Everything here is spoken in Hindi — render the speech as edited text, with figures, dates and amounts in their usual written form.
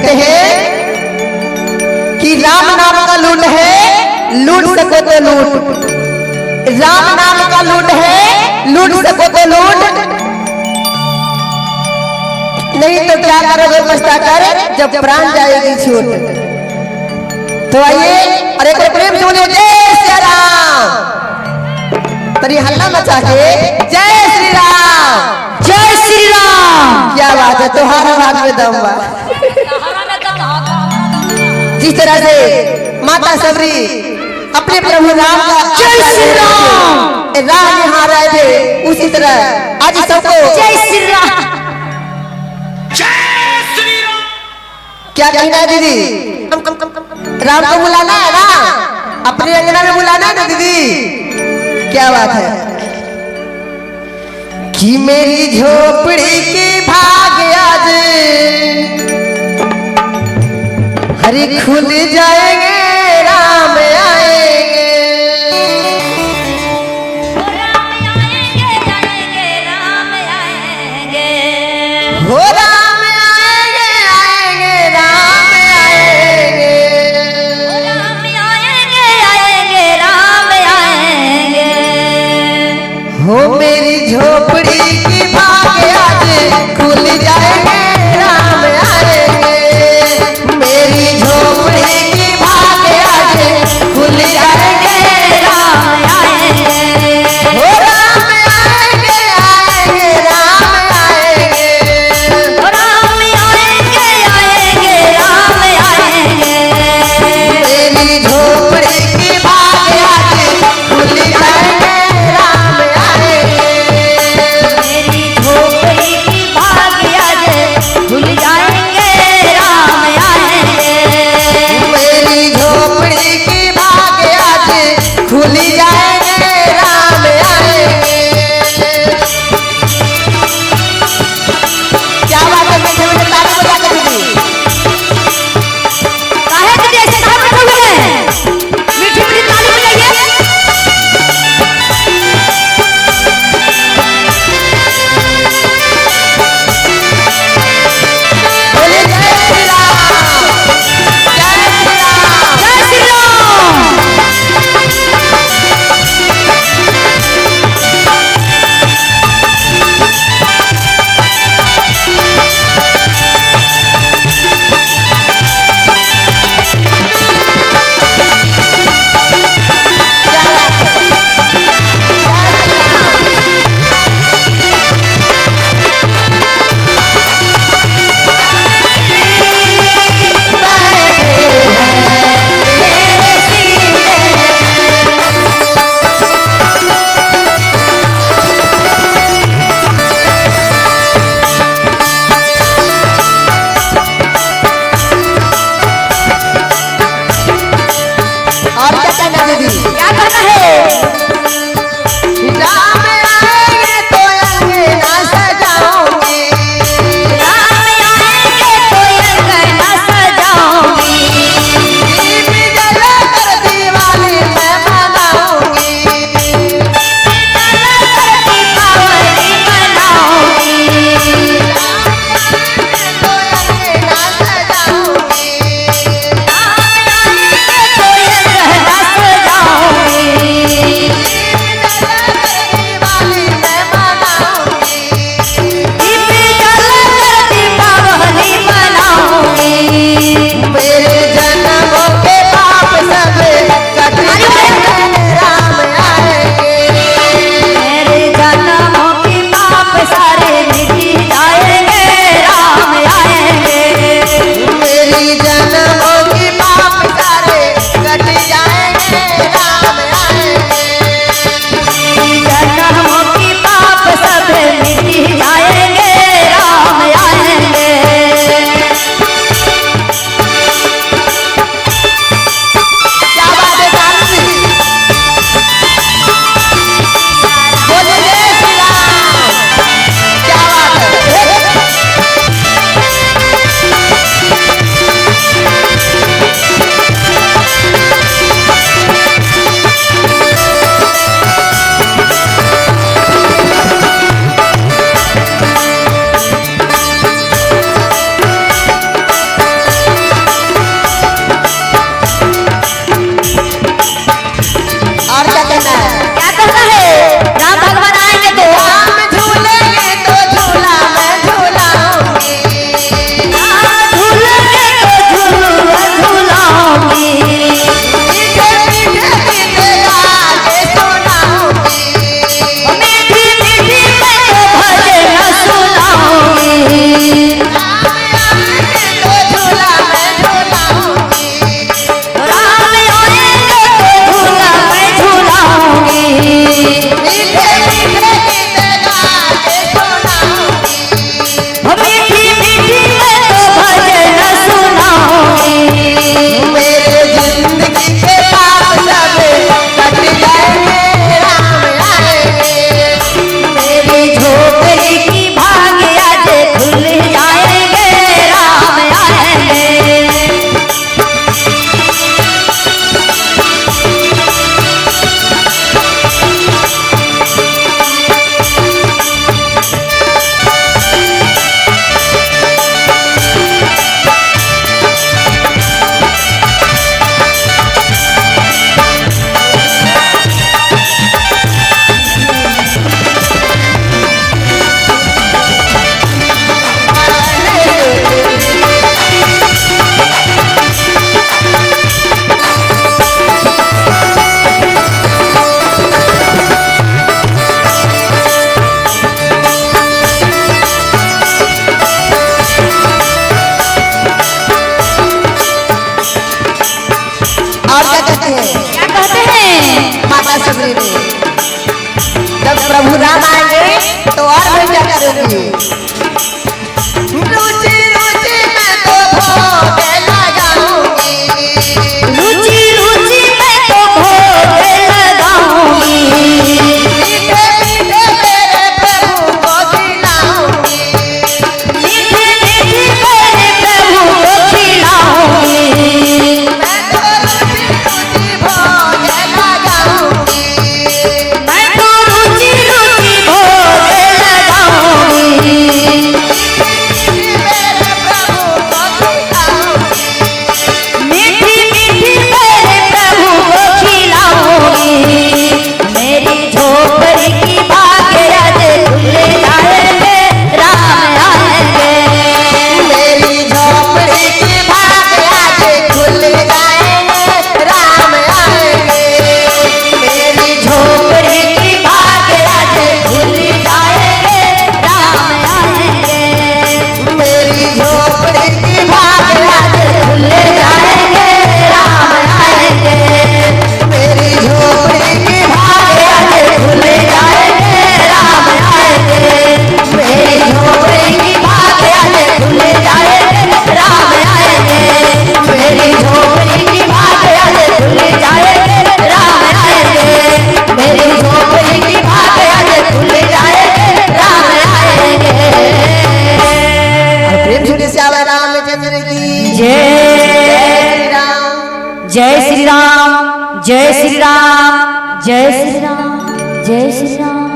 कहते हैं कि राम नाम का लूट है, लूट सको तो लूट। राम नाम का लूट है, लूट सको तो लूट, नहीं तो क्या करोगे पछता कर जब प्राण जाएगी छूट। तो आइए और एक प्रेम से बोलिए जय श्री राम। तरी हल्ला मचा के जय श्री राम, जय श्री राम। क्या बात है, तुम्हारा भाग में दम बा। जिस तरह से माता सबरी अपने प्रभु राम का जय श्री राम राह निहार रहे थे, उसी तरह आज सबको जय श्री राम। क्या कहना है दीदी? राम को बुलाना है ना, अपने अंगना में बुलाना है ना दीदी। क्या बात है कि मेरी झोपड़ी की भाग आज हरी खुल जाएंगे, राम आएंगे, राम आएंगे, आएंगे, राम आएंगे। हो राम आएंगे, आएंगे, राम आएंगे, राम आएंगे, आएंगे, राम आएंगे। हो मेरी झोपड़ी की भाग आज खुल जाएंगे, राम आएंगे, मेरी झोपड़ी की भाग रामचंद्र की जय राम। जय श्री राम जय श्री राम जय श्री राम जय श्री राम।